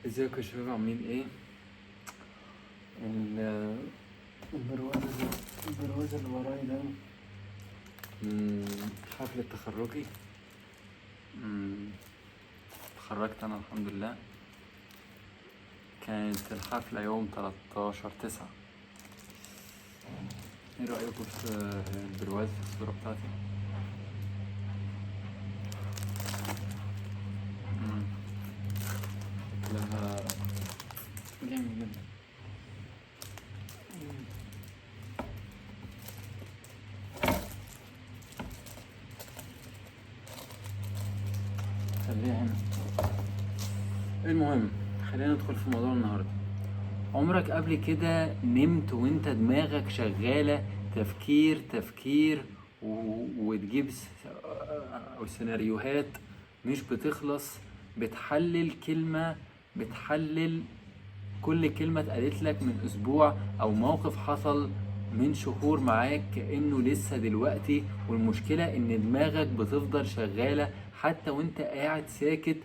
ازيكم يا شباب، عاملين ايه؟ ال- البرواز اللي ورايا ده من حفلة تخرجي. اتخرجت انا الحمد لله. كانت الحفلة يوم 13/9. ايه رأيكم في البرواز في الصورة بتاعتي؟ مم، شكلها جامد جدا. خليها هنا. المهم، خلينا ندخل في موضوع النهارده. عمرك قبل كده نمت وانت دماغك شغالة تفكير تفكير وتجيب او سيناريوهات مش بتخلص، بتحلل كلمة، بتحلل كل كلمة اتقالت لك من اسبوع او موقف حصل من شهور معاك كأنه لسه دلوقتي، والمشكلة ان دماغك بتفضل شغالة حتى وانت قاعد ساكت،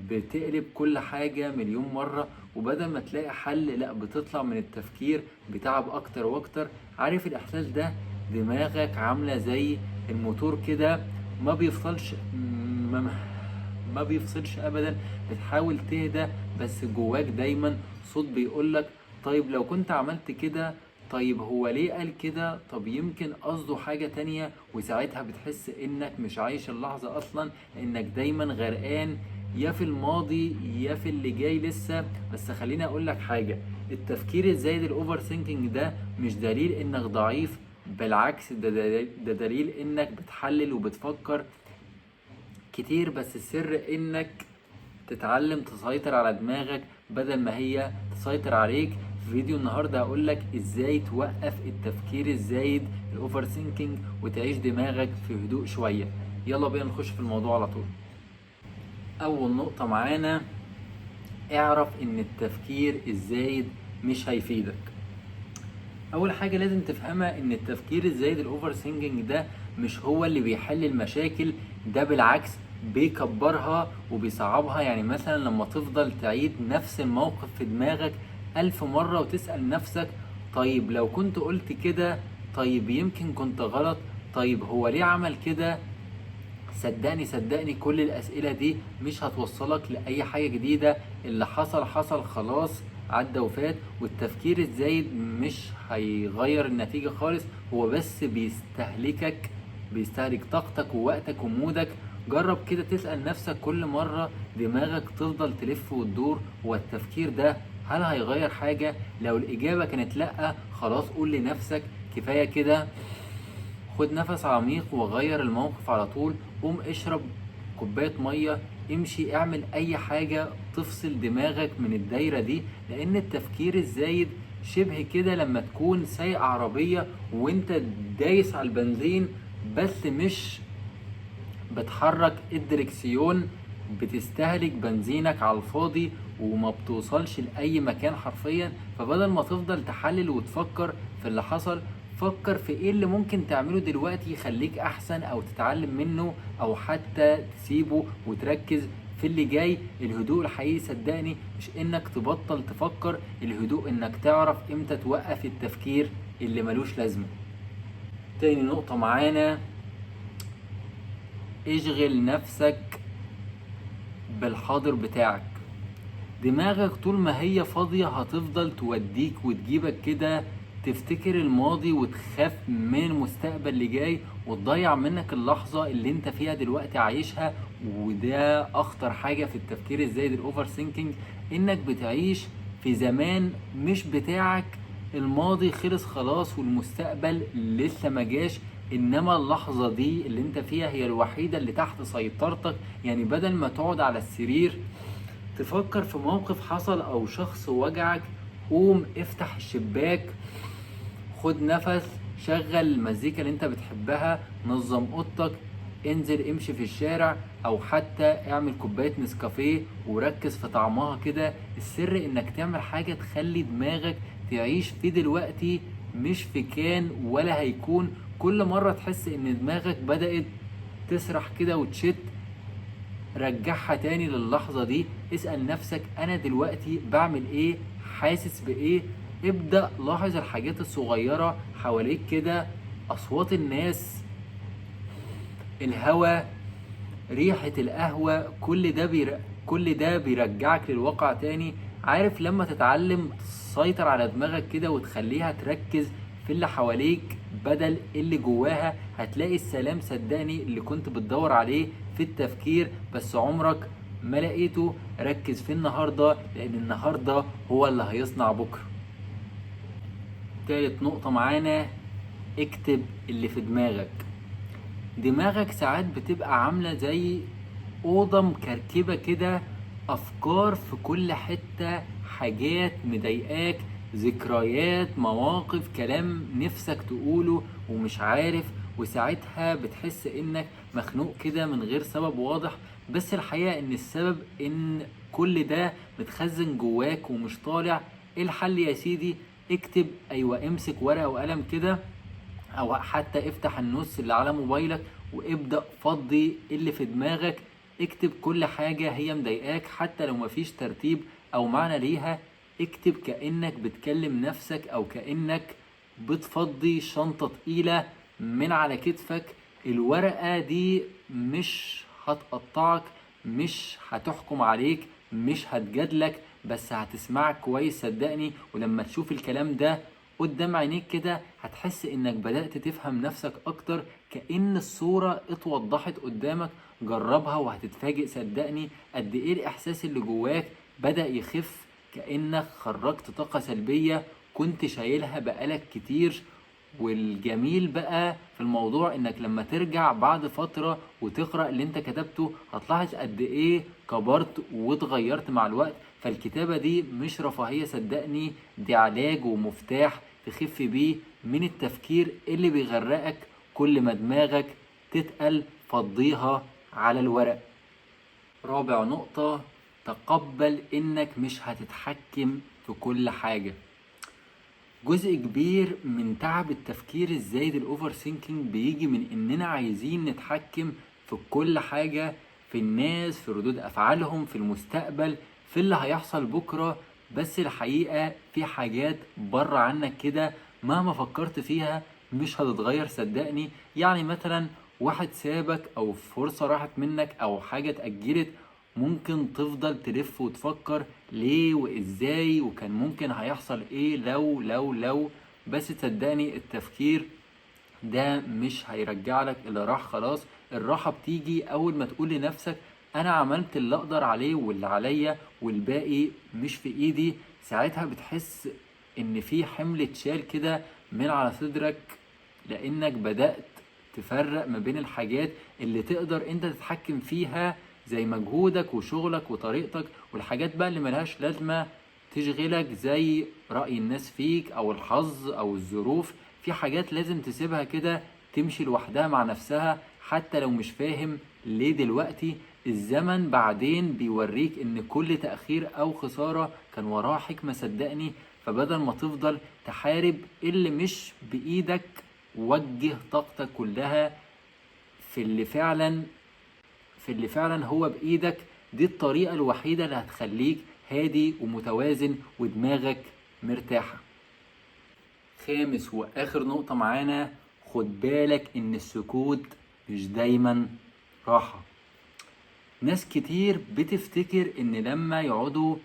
بتقلب كل حاجة مليون مرة، وبدل ما تلاقي حل لا بتطلع من التفكير بتعب اكتر واكتر. عارف الاحساس ده؟ دماغك عاملة زي الموتور كده، ما بيفصلش ما, ما بيفصلش ابدا. بتحاول تهدى بس جواك دايما صوت بيقولك طيب لو كنت عملت كده، طيب هو ليه قال كده، طب يمكن قصده حاجة تانية. وساعتها بتحس انك مش عايش اللحظة اصلا، لانك دايما غرقان يا في الماضي يا في اللي جاي لسه. بس خليني اقول لك حاجة، التفكير الزايد الاوفر ثينكينج ده مش دليل انك ضعيف، بالعكس ده دليل انك بتحلل وبتفكر كتير. بس السر انك تتعلم تسيطر على دماغك بدل ما هي تسيطر عليك. في فيديو النهارده هقولك ازاي توقف التفكير الزايد الاوفر ثينكينج وتعيش دماغك في هدوء شويه. يلا بينا نخش في الموضوع على طول. اول نقطه معانا، اعرف ان التفكير الزايد مش هيفيدك. اول حاجه لازم تفهمها ان التفكير الزايد الاوفر ثينكينج ده مش هو اللي بيحل المشاكل، ده بالعكس بيكبرها وبيصعبها. يعني مثلا لما تفضل تعيد نفس الموقف في دماغك 1000 مرة وتسأل نفسك طيب لو كنت قلت كده، طيب يمكن كنت غلط، طيب هو ليه عمل كده، صدقني كل الأسئلة دي مش هتوصلك لأي حاجة جديدة. اللي حصل حصل خلاص، عدى وفات. والتفكير الزايد مش هيغير النتيجة خالص، هو بس بيستهلك طاقتك ووقتك ومودك. جرب كده تسأل نفسك كل مرة دماغك تفضل تلف وتدور، هو التفكير ده هل هيغير حاجة؟ لو الإجابة كانت لأ، خلاص قول لنفسك كفاية كده، خد نفس عميق وغير الموقف على طول. قوم اشرب كوباية مية، امشي، اعمل اي حاجة تفصل دماغك من الدايرة دي. لان التفكير الزايد شبه كده لما تكون سايق عربية وانت دايس على البنزين بس مش بتحرك الدركسيون، بتستهلك بنزينك على الفاضي وما بتوصلش لأي مكان حرفيا. فبدل ما تفضل تحلل وتفكر في اللي حصل، فكر في ايه اللي ممكن تعمله دلوقتي يخليك احسن، او تتعلم منه، او حتى تسيبه وتركز في اللي جاي. الهدوء الحقيقي صدقني مش انك تبطل تفكر، الهدوء انك تعرف امتى توقف التفكير اللي ملوش لازمة. تاني نقطة معانا، اشغل نفسك بالحاضر بتاعك. دماغك طول ما هي فاضية هتفضل توديك وتجيبك كده، تفتكر الماضي وتخاف من المستقبل اللي جاي وتضيع منك اللحظة اللي انت فيها دلوقتي عايشها. وده اخطر حاجة في التفكير الزايد الاوفر ثينكينج، انك بتعيش في زمان مش بتاعك. الماضي خلص خلاص والمستقبل لسه ما جاش، انما اللحظة دي اللي انت فيها هي الوحيدة اللي تحت سيطرتك. يعني بدل ما تقعد على السرير تفكر في موقف حصل او شخص وجعك، قوم افتح الشباك، خد نفس، شغل المزيكا اللي انت بتحبها، نظم اوضتك، انزل امشي في الشارع، او حتى اعمل كوباية نسكافيه وركز في طعمها كده. السر انك تعمل حاجة تخلي دماغك تعيش في دلوقتي مش في كان ولا هيكون. كل مرة تحس ان دماغك بدأت تسرح كده وتشت، رجعها تاني للحظة دي، اسأل نفسك انا دلوقتي بعمل ايه، حاسس بايه. ابدأ لاحظ الحاجات الصغيرة حواليك كده، اصوات الناس، الهوا، ريحة القهوة، كل ده بيرجعك للواقع تاني. عارف لما تتعلم تسيطر على دماغك كده وتخليها تركز في اللي حواليك بدل اللي جواها، هتلاقي السلام صدقني اللي كنت بتدور عليه في التفكير بس عمرك ما لقيته. ركز في النهاردة لأن النهاردة هو اللي هيصنع بكرة. تالت نقطة معانا، اكتب اللي في دماغك. دماغك ساعات بتبقى عاملة زي أوضة مكركبة كده، أفكار في كل حتة، حاجات مضايقاك، ذكريات، مواقف، كلام نفسك تقوله ومش عارف، وساعتها بتحس إنك مخنوق كده من غير سبب واضح. بس الحقيقة إن السبب إن كل ده متخزن جواك ومش طالع. إيه الحل يا سيدي؟ اكتب. أيوة، امسك ورقة وقلم كده، او حتى افتح النص اللي على موبايلك وابدأ فضي اللي في دماغك. اكتب كل حاجة هي مضايقاك حتى لو مفيش ترتيب او معنى ليها. اكتب كأنك بتكلم نفسك او كأنك بتفضي شنطة تقيلة من على كتفك. الورقة دي مش هتقطعك، مش هتحكم عليك، مش هتجادلك، بس هتسمعك كويس صدقني. ولما تشوف الكلام ده قدام عينيك كده هتحس انك بدأت تفهم نفسك اكتر، كأن الصورة اتوضحت قدامك. جربها وهتتفاجئ صدقني قد ايه الاحساس اللي جواك بدأ يخف، كأنك خرجت طاقة سلبية كنت شايلها بقالك كتير. والجميل بقى في الموضوع انك لما ترجع بعد فترة وتقرأ اللي انت كتبته هتلاحظ قد ايه كبرت واتغيرت مع الوقت. فالكتابة دي مش رفاهية صدقني، دي علاج ومفتاح تخف بيه من التفكير اللي بيغرقك. كل ما دماغك تتقل فضيها على الورق. رابع نقطة، تقبل انك مش هتتحكم في كل حاجة. جزء كبير من تعب التفكير الزايد الاوفر ثينكينج بيجي من اننا عايزين نتحكم في كل حاجة، في الناس، في ردود افعالهم، في المستقبل، في اللي هيحصل بكرة. بس الحقيقة في حاجات بره عنك كده مهما فكرت فيها مش هتتغير صدقني. يعني مثلا واحد سابك او فرصة راحت منك او حاجة اتأجلت، ممكن تفضل تلف وتفكر ليه وازاي وكان ممكن هيحصل ايه لو. بس صدقني التفكير ده مش هيرجع لك اللي راح خلاص. الراحة بتيجي اول ما تقول لنفسك انا عملت اللي اقدر عليه واللي عليا والباقي مش في ايدي. ساعتها بتحس ان في حمل اتشال كده من على صدرك، لانك بدأت تفرق ما بين الحاجات اللي تقدر انت تتحكم فيها زي مجهودك وشغلك وطريقتك، والحاجات بقى اللي ملهاش لازمة تشغلك زي رأي الناس فيك او الحظ او الظروف. في حاجات لازم تسيبها كده تمشي لوحدها مع نفسها حتى لو مش فاهم ليه دلوقتي. الزمن بعدين بيوريك ان كل تأخير او خسارة كان وراه حكمة صدقني. فبدل ما تفضل تحارب اللي مش بإيدك، وجه طاقتك كلها في اللي فعلا هو بإيدك. دي الطريقة الوحيدة اللي هتخليك هادي ومتوازن ودماغك مرتاحة. خامس وآخر نقطة معانا، خد بالك إن السكوت مش دايما راحة. ناس كتير بتفتكر إن لما يقعدوا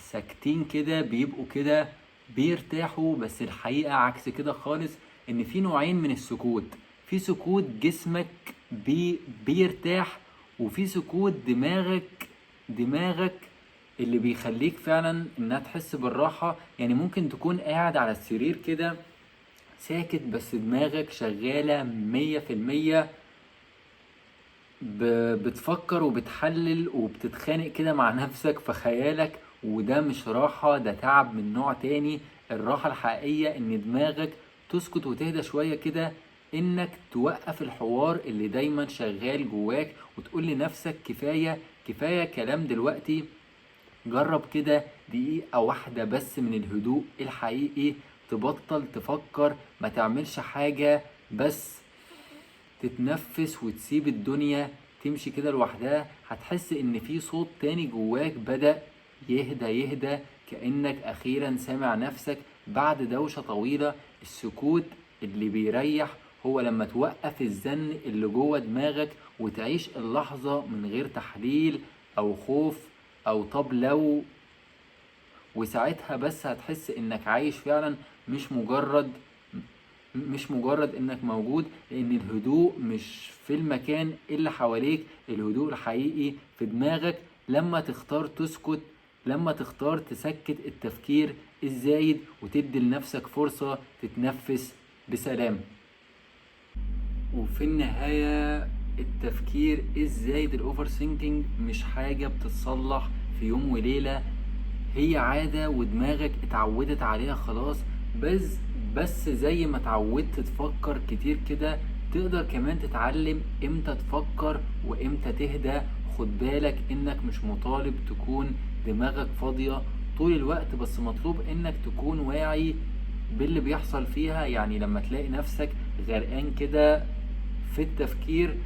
ساكتين كده بيبقوا كده بيرتاحوا، بس الحقيقة عكس كده خالص. إن في نوعين من السكوت، في سكوت جسمك بيرتاح، وفي سكوت دماغك اللي بيخليك فعلا انها تحس بالراحة. يعني ممكن تكون قاعد على السرير كده ساكت بس دماغك شغالة 100%، بتفكر وبتحلل وبتتخانق كده مع نفسك في خيالك. وده مش راحة، ده تعب من نوع تاني. الراحة الحقيقية ان دماغك تسكت وتهدى شوية كده، انك توقف الحوار اللي دايما شغال جواك وتقول لنفسك كفاية كلام دلوقتي. جرب كده دقيقة واحدة بس من الهدوء الحقيقي، تبطل تفكر، ما تعملش حاجة، بس تتنفس وتسيب الدنيا تمشي كده لوحدها هتحس ان في صوت تاني جواك بدأ يهدى يهدى، كأنك اخيرا سامع نفسك بعد دوشة طويلة. السكوت اللي بيريح هو لما توقف الزن اللي جوه دماغك وتعيش اللحظة من غير تحليل او خوف او طب لو. وساعتها بس هتحس انك عايش فعلا، مش مجرد انك موجود، لان الهدوء مش في المكان اللي حواليك، الهدوء الحقيقي في دماغك لما تختار تسكت، لما تختار تسكت التفكير الزايد وتدي لنفسك فرصة تتنفس بسلام. وفي النهاية التفكير الزايد الاوفر ثينكينج مش حاجة بتتصلح في يوم وليلة، هي عادة ودماغك اتعودت عليها خلاص. بس زي ما اتعودت تفكر كتير كده، تقدر كمان تتعلم امتى تفكر وامتى تهدى. خد بالك انك مش مطالب تكون دماغك فاضية طول الوقت، بس مطلوب انك تكون واعي باللي بيحصل فيها. يعني لما تلاقي نفسك غرقان كده في التفكير،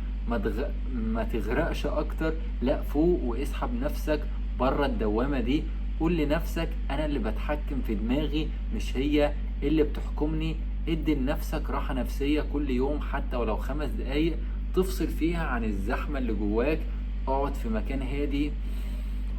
ما تغرقش اكتر، لا فوق واسحب نفسك بره الدوامة دي. قول لنفسك انا اللي بتحكم في دماغي مش هي اللي بتحكمني. ادي لنفسك راحة نفسية كل يوم، حتى ولو 5 دقايق تفصل فيها عن الزحمة اللي جواك. اقعد في مكان هادي،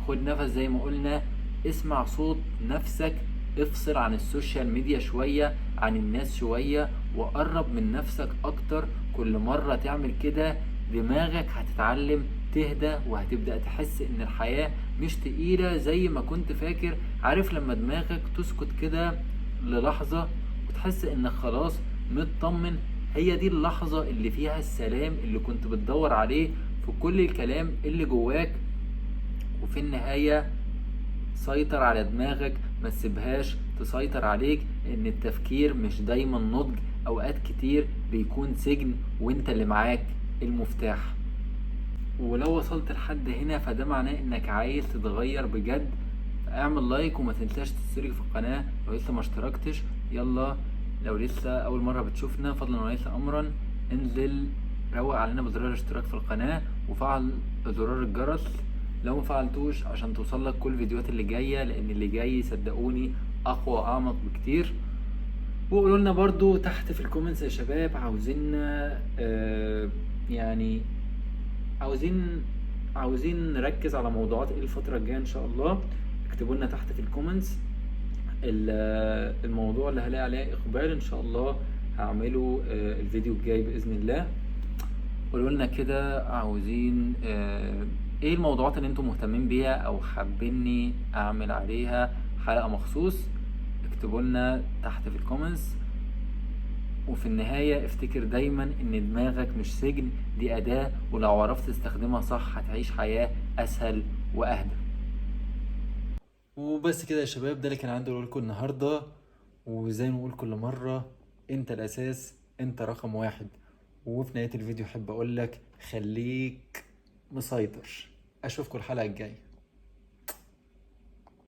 خد نفس زي ما قلنا، اسمع صوت نفسك، افصل عن السوشيال ميديا شوية، عن الناس شوية، وقرب من نفسك اكتر. كل مرة تعمل كده دماغك هتتعلم تهدى، وهتبدأ تحس ان الحياة مش تقيلة زي ما كنت فاكر. عارف لما دماغك تسكت كده للحظة وتحس انك خلاص مطمن، هي دي اللحظة اللي فيها السلام اللي كنت بتدور عليه في كل الكلام اللي جواك. وفي النهاية سيطر على دماغك، ما تسيبهاش تسيطر عليك، لان التفكير مش دايما نضج، اوقات كتير بيكون سجن وانت اللي معاك المفتاح. ولو وصلت لحد هنا فده معناه انك عايز تتغير بجد. اعمل لايك وما تنساش تشترك في القناة لو لسه ما اشتركتش. يلا لو لسه اول مرة بتشوفنا فضلا وليس امرا انزل روق علينا بزرار الاشتراك في القناة وفعل زرار الجرس لو ما فعلتوش عشان توصلك كل الفيديوهات اللي جاية، لان اللي جاي صدقوني اقوى واعمق بكتير. وقولوا لنا برضو تحت في الكومنتس يا شباب، عاوزيننا يعني عاوزين نركز على موضوعات ايه الفترة الجاية ان شاء الله. اكتبوا لنا تحت في الكومنتس الموضوع اللي هلاقي عليه اقبال ان شاء الله هعمله الفيديو الجاي باذن الله. قولوا لنا كده عاوزين ايه الموضوعات اللي انتم مهتمين بيها او حابيني اعمل عليها حلقة مخصوص. اكتبوا لنا تحت في الكومنتس. وفي النهاية افتكر دايما ان دماغك مش سجن، دي اداة، ولو عرفت تستخدمها صح هتعيش حياة اسهل واهدى. وبس كده يا شباب، ده اللي كان عندي اقوله لكم النهاردة. وزي ما بقول كل مرة، انت الاساس، انت رقم 1. وفي نهاية الفيديو احب اقول لك خليك مسيطر. اشوفكم الحلقة الجاية.